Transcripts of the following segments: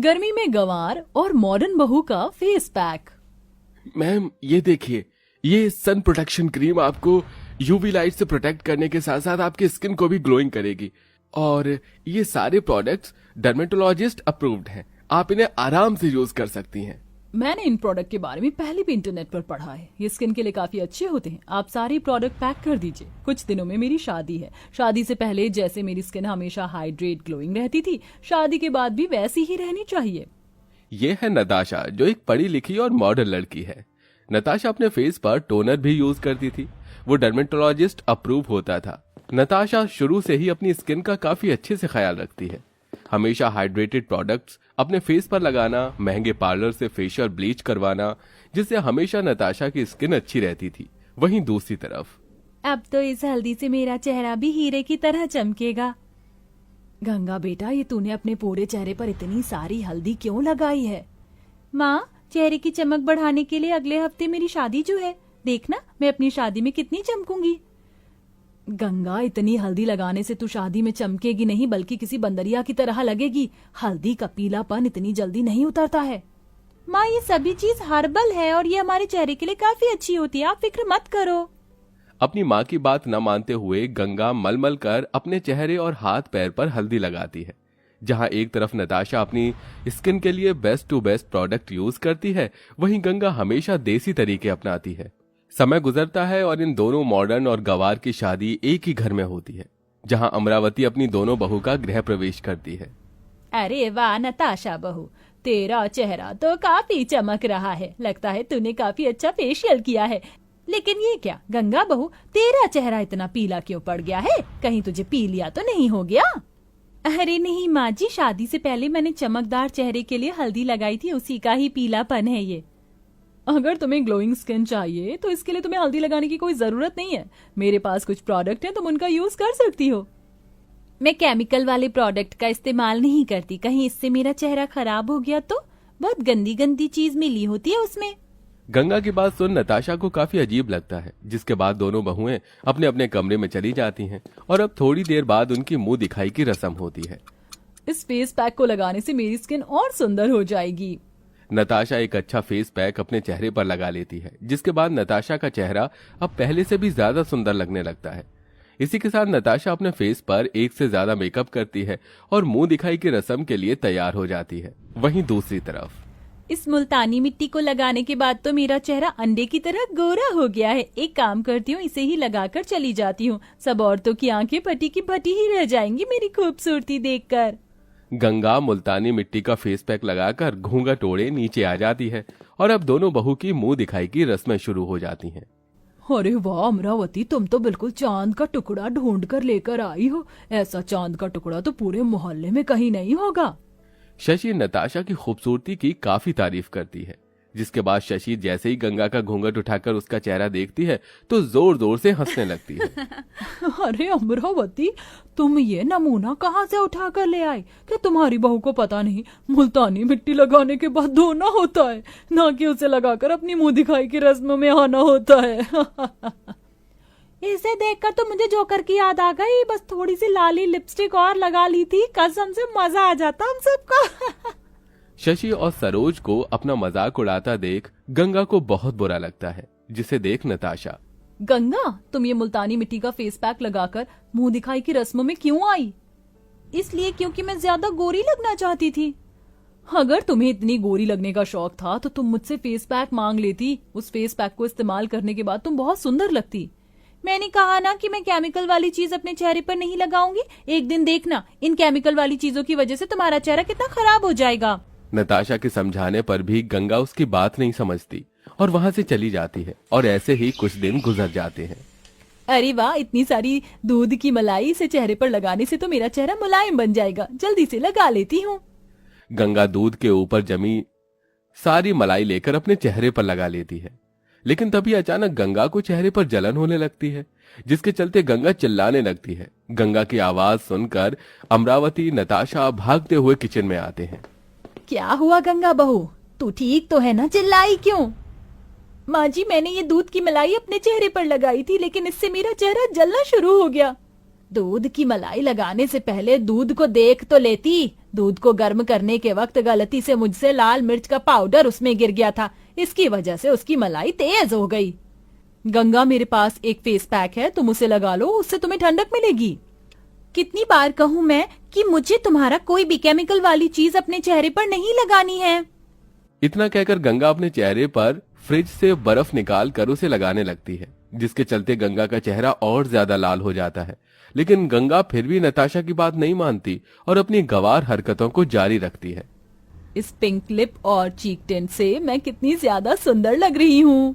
गर्मी में गंवार और मॉडर्न बहू का फेस पैक। मैम ये देखिए, ये सन प्रोटेक्शन क्रीम आपको यूवी लाइट से प्रोटेक्ट करने के साथ साथ आपकी स्किन को भी ग्लोइंग करेगी। और ये सारे प्रोडक्ट्स डर्मेटोलॉजिस्ट अप्रूव्ड हैं, आप इन्हें आराम से यूज कर सकती हैं। मैंने इन प्रोडक्ट के बारे में पहले भी इंटरनेट पर पढ़ा है, ये स्किन के लिए काफी अच्छे होते हैं। आप सारे प्रोडक्ट पैक कर दीजिए। कुछ दिनों में मेरी शादी है। शादी से पहले जैसे मेरी स्किन हमेशा हाइड्रेट ग्लोइंग रहती थी, शादी के बाद भी वैसी ही रहनी चाहिए। ये है नताशा, जो एक पढ़ी लिखी और मॉडर्न लड़की है। नताशा अपने फेस पर टोनर भी यूज करती थी, वो डर्मेटोलॉजिस्ट अप्रूव होता था। नताशा शुरू से ही अपनी स्किन का काफी अच्छे से ख्याल रखती है। हमेशा हाइड्रेटेड प्रोडक्ट्स अपने फेस पर लगाना, महंगे पार्लर से फेशियल ब्लीच करवाना, जिससे हमेशा नताशा की स्किन अच्छी रहती थी। वहीं दूसरी तरफ अब तो इस हल्दी से मेरा चेहरा भी हीरे की तरह चमकेगा। गंगा बेटा, ये तूने अपने पूरे चेहरे पर इतनी सारी हल्दी क्यों लगाई है? माँ, चेहरे की चमक बढ़ाने के लिए अगले हफ्ते मेरी शादी जो है, देखना मैं अपनी शादी में कितनी चमकूंगी। गंगा, इतनी हल्दी लगाने से तू शादी में चमकेगी नहीं बल्कि किसी बंदरिया की तरह लगेगी। हल्दी का पीलापन इतनी जल्दी नहीं उतरता है। माँ, ये सभी चीज हर्बल है और ये हमारे चेहरे के लिए काफी अच्छी होती है, आप फिक्र मत करो। अपनी माँ की बात न मानते हुए गंगा मलमल कर अपने चेहरे और हाथ पैर पर हल्दी लगाती है। जहाँ एक तरफ नताशा अपनी स्किन के लिए best to best product use करती है, वहीं गंगा हमेशा देसी तरीके अपनाती है। समय गुजरता है और इन दोनों मॉडर्न और गंवार की शादी एक ही घर में होती है, जहां अमरावती अपनी दोनों बहू का गृह प्रवेश करती है। अरे वाह नताशा बहू, तेरा चेहरा तो काफी चमक रहा है। लगता है तूने काफी अच्छा फेशियल किया है। लेकिन ये क्या गंगा बहू, तेरा चेहरा इतना पीला क्यों पड़ गया है? कहीं तुझे पी लिया तो नहीं हो गया? अरे नहीं माँ जी, शादी से पहले मैंने चमकदार चेहरे के लिए हल्दी लगाई थी, उसी का ही पीलापन है ये। अगर तुम्हें ग्लोइंग स्किन चाहिए तो इसके लिए तुम्हें हल्दी लगाने की कोई जरूरत नहीं है। मेरे पास कुछ प्रोडक्ट हैं, तुम उनका यूज कर सकती हो। मैं केमिकल वाले प्रोडक्ट का इस्तेमाल नहीं करती, कहीं इससे मेरा चेहरा खराब हो गया तो। बहुत गंदी गंदी चीज मिली होती है उसमें। गंगा की बात सुन नताशा को काफी अजीब लगता है, जिसके बाद दोनों बहुएं अपने अपने कमरे में चली जाती हैं और अब थोड़ी देर बाद उनकी मुंह दिखाई की रस्म होती है। इस फेस पैक को लगाने से मेरी स्किन और सुंदर हो जाएगी। नताशा एक अच्छा फेस पैक अपने चेहरे पर लगा लेती है, जिसके बाद नताशा का चेहरा अब पहले से भी ज्यादा सुंदर लगने लगता है। इसी के साथ नताशा अपने फेस पर एक से ज्यादा मेकअप करती है और मुंह दिखाई की रस्म के लिए तैयार हो जाती है। वहीं दूसरी तरफ इस मुल्तानी मिट्टी को लगाने के बाद तो मेरा चेहरा अंडे की तरह गोरा हो गया है। एक काम करती हूँ, इसे ही लगाकर चली जाती हूँ। सब औरतों की आंखें फटी की फटी ही रह जाएंगी मेरी खूबसूरती देखकर। गंगा मुल्तानी मिट्टी का फेस पैक लगाकर घूंघट ओढ़े नीचे आ जाती है और अब दोनों बहू की मुंह दिखाई की रस्में शुरू हो जाती हैं। अरे वाह अमरावती, तुम तो बिल्कुल चांद का टुकड़ा ढूंढ कर लेकर आई हो। ऐसा चांद का टुकड़ा तो पूरे मोहल्ले में कहीं नहीं होगा। शशि नताशा की खूबसूरती की काफी तारीफ करती है, जिसके बाद शशि जैसे ही गंगा का घूंघट उठाकर उसका चेहरा देखती है तो जोर जोर से हंसने लगती है। अरे अमरावती, तुम ये नमूना कहाँ से उठा कर ले आए? क्या तुम्हारी बहू को पता नहीं मुल्तानी मिट्टी लगाने के बाद धोना होता है, ना कि उसे लगाकर अपनी मुंह दिखाई की रस्म में आना होता है। इसे देखकर तो मुझे जोकर की याद आ गई। बस थोड़ी सी लाली लिपस्टिक और लगा ली थी, कसम से मजा आ जाता हम सबको। शशि और सरोज को अपना मजाक उड़ाता देख गंगा को बहुत बुरा लगता है, जिसे देख नताशा, गंगा, तुम ये मुल्तानी मिट्टी का फेस पैक लगाकर मुंह दिखाई की रस्मों में क्यों आई? इसलिए क्योंकि मैं ज्यादा गोरी लगना चाहती थी। अगर तुम्हें इतनी गोरी लगने का शौक था तो तुम मुझसे फेस पैक मांग लेती। उस फेस पैक को इस्तेमाल करने के बाद तुम बहुत सुंदर लगती। मैंने कहा ना कि मैं केमिकल वाली चीज अपने चेहरे पर नहीं लगाऊंगी। एक दिन देखना, इन केमिकल वाली चीजों की वजह से तुम्हारा चेहरा कितना खराब हो जाएगा। नताशा के समझाने पर भी गंगा उसकी बात नहीं समझती और वहां से चली जाती है और ऐसे ही कुछ दिन गुजर जाते हैं। अरे वाह, इतनी सारी दूध की मलाई से चेहरे पर लगाने से तो मेरा चेहरा मुलायम बन जाएगा। जल्दी से लगा लेती हूँ। गंगा दूध के ऊपर जमी सारी मलाई लेकर अपने चेहरे पर लगा लेती है, लेकिन तभी अचानक गंगा को चेहरे पर जलन होने लगती है, जिसके चलते गंगा चिल्लाने लगती है। गंगा की आवाज सुनकर अमरावती नताशा भागते हुए किचन में आते हैं। क्या हुआ गंगा बहू, तू ठीक तो है ना? चिल्लाई क्यों? माँ जी, मैंने ये दूध की मलाई अपने चेहरे पर लगाई थी, लेकिन इससे मेरा चेहरा जलना शुरू हो गया। दूध की मलाई लगाने से पहले दूध को देख तो लेती। दूध को गर्म करने के वक्त गलती से मुझसे लाल मिर्च का पाउडर उसमें गिर गया था, इसकी वजह से उसकी मलाई तेज हो गई। गंगा, मेरे पास एक फेस पैक है, तुम उसे लगा लो, उससे तुम्हें ठंडक मिलेगी। कितनी बार कहूँ मैं कि मुझे तुम्हारा कोई भी केमिकल वाली चीज अपने चेहरे पर नहीं लगानी है। इतना कहकर गंगा अपने चेहरे पर फ्रिज से बर्फ निकाल कर उसे लगाने लगती है, जिसके चलते गंगा का चेहरा और ज्यादा लाल हो जाता है। लेकिन गंगा फिर भी नताशा की बात नहीं मानती और अपनी गंवार हरकतों को जारी रखती है। इस पिंक लिप और चीक टिंट से मैं कितनी ज्यादा सुंदर लग रही हूँ।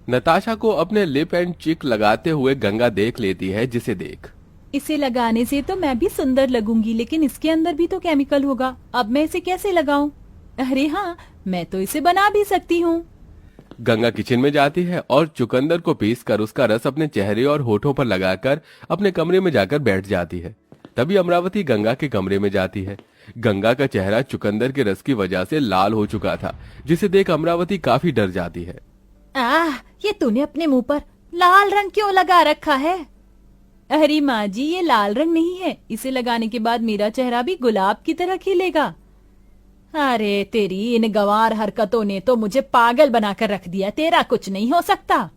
नताशा को अपने लिप एंड चिक लगाते हुए गंगा देख लेती है, जिसे देख इसे लगाने से तो मैं भी सुंदर लगूंगी, लेकिन इसके अंदर भी तो केमिकल होगा, अब मैं इसे कैसे लगाऊं? अरे हाँ, मैं तो इसे बना भी सकती हूँ। गंगा किचन में जाती है और चुकंदर को पीसकर उसका रस अपने चेहरे और होठों पर लगाकर अपने कमरे में जाकर बैठ जाती है। तभी अमरावती गंगा के कमरे में जाती है। गंगा का चेहरा चुकंदर के रस की वजह से लाल हो चुका था, जिसे देख अमरावती काफी डर जाती है। ये तूने अपने मुंह पर लाल रंग क्यों लगा रखा है? अरे माँ जी, ये लाल रंग नहीं है, इसे लगाने के बाद मेरा चेहरा भी गुलाब की तरह खिलेगा। अरे तेरी इन गंवार हरकतों ने तो मुझे पागल बनाकर रख दिया, तेरा कुछ नहीं हो सकता।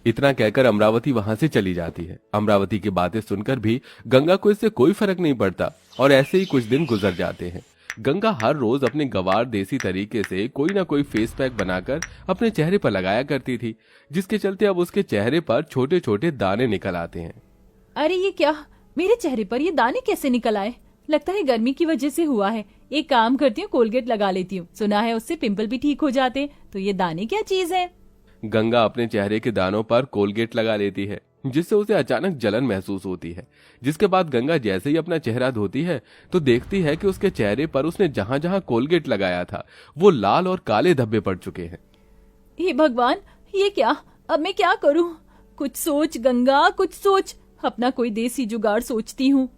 इतना कहकर अमरावती वहां से चली जाती है। अमरावती की बातें सुनकर भी गंगा को इससे कोई फर्क नहीं पड़ता और ऐसे ही कुछ दिन गुजर जाते हैं। गंगा हर रोज अपने गंवार देसी तरीके से कोई ना कोई फेस पैक बनाकर अपने चेहरे पर लगाया करती थी, जिसके चलते अब उसके चेहरे पर छोटे छोटे दाने निकल आते हैं। अरे ये क्या, मेरे चेहरे पर ये दाने कैसे निकल आए? लगता है गर्मी की वजह से हुआ है। एक काम करती हूँ, कोलगेट लगा लेती हूँ, सुना है उससे पिंपल भी ठीक हो जाते। तो ये दाने क्या चीज है? गंगा अपने चेहरे के दानों पर कोलगेट लगा लेती है, जिससे उसे अचानक जलन महसूस होती है। जिसके बाद गंगा जैसे ही अपना चेहरा धोती है तो देखती है कि उसके चेहरे पर उसने जहां जहां कोलगेट लगाया था वो लाल और काले धब्बे पड़ चुके हैं। हे भगवान, ये क्या? अब मैं क्या करूं? कुछ सोच गंगा, कुछ सोच। अपना कोई देसी जुगाड़ सोचती हूँ।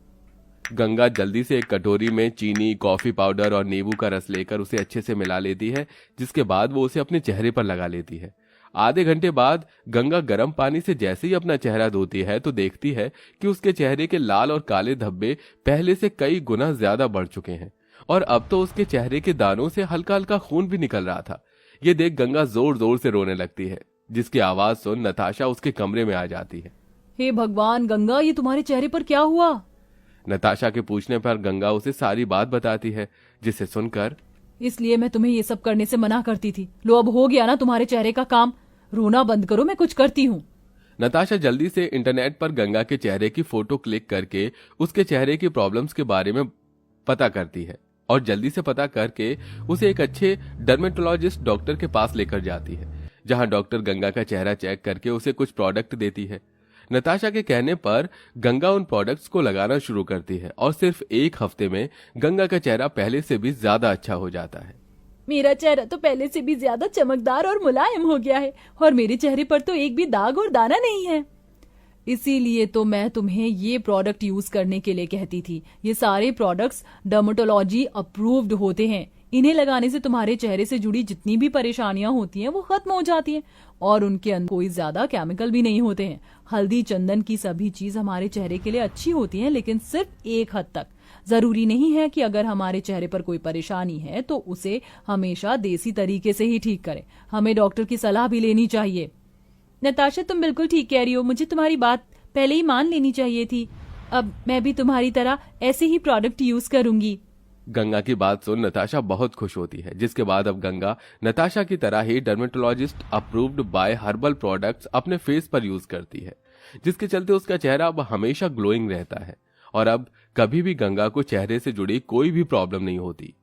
गंगा जल्दी से एक कटोरी में चीनी, कॉफी पाउडर और नींबू का रस लेकर उसे अच्छे से मिला लेती है, जिसके बाद वो उसे अपने चेहरे पर लगा लेती है। आधे घंटे बाद गंगा गर्म पानी से जैसे ही अपना चेहरा धोती है तो देखती है कि उसके चेहरे के लाल और काले धब्बे पहले से कई गुना ज्यादा बढ़ चुके हैं और अब तो उसके चेहरे के दानों से हल्का हल्का खून भी निकल रहा था। ये देख गंगा जोर जोर से रोने लगती है, जिसकी आवाज सुन नताशा उसके कमरे में आ जाती है। हे भगवान गंगा, ये तुम्हारे चेहरे पर क्या हुआ? नताशा के पूछने पर गंगा उसे सारी बात बताती है, जिसे सुनकर इसलिए मैं तुम्हें ये सब करने से मना करती थी। लो, अब हो गया ना तुम्हारे चेहरे का काम। रोना बंद करो, मैं कुछ करती हूँ। नताशा जल्दी से इंटरनेट पर गंगा के चेहरे की फोटो क्लिक करके उसके चेहरे की प्रॉब्लम्स के बारे में पता करती है और जल्दी से पता करके उसे एक अच्छे डर्मेटोलॉजिस्ट डॉक्टर के पास लेकर जाती है, जहां डॉक्टर गंगा का चेहरा चेक करके उसे कुछ प्रोडक्ट देती है। नताशा के कहने पर गंगा उन प्रोडक्ट्स को लगाना शुरू करती है और सिर्फ एक हफ्ते में गंगा का चेहरा पहले से भी ज्यादा अच्छा हो जाता है। मेरा चेहरा तो पहले से भी ज्यादा चमकदार और मुलायम हो गया है और मेरे चेहरे पर तो एक भी दाग और दाना नहीं है। इसीलिए तो मैं तुम्हें ये प्रोडक्ट यूज करने के लिए कहती थी। ये सारे प्रोडक्ट्स डर्मेटोलॉजी अप्रूव्ड होते हैं। इन्हें लगाने से तुम्हारे चेहरे से जुड़ी जितनी भी परेशानियां होती हैं वो खत्म हो जाती हैं और उनके अंदर कोई ज्यादा केमिकल भी नहीं होते हैं। हल्दी, चंदन की सभी चीज हमारे चेहरे के लिए अच्छी होती हैं, लेकिन सिर्फ एक हद तक। जरूरी नहीं है कि अगर हमारे चेहरे पर कोई परेशानी है तो उसे हमेशा देसी तरीके से ही ठीक करें। हमें डॉक्टर की सलाह भी लेनी चाहिए। नताशा, तुम बिल्कुल ठीक कह रही हो। मुझे तुम्हारी बात पहले ही मान लेनी चाहिए थी। अब मैं भी तुम्हारी तरह ऐसे ही प्रोडक्ट यूज करूंगी। गंगा की बात सुन नताशा बहुत खुश होती है, जिसके बाद अब गंगा नताशा की तरह ही dermatologist approved by herbal products अपने फेस पर यूज करती है, जिसके चलते उसका चेहरा अब हमेशा ग्लोइंग रहता है और अब कभी भी गंगा को चेहरे से जुड़ी कोई भी प्रॉब्लम नहीं होती।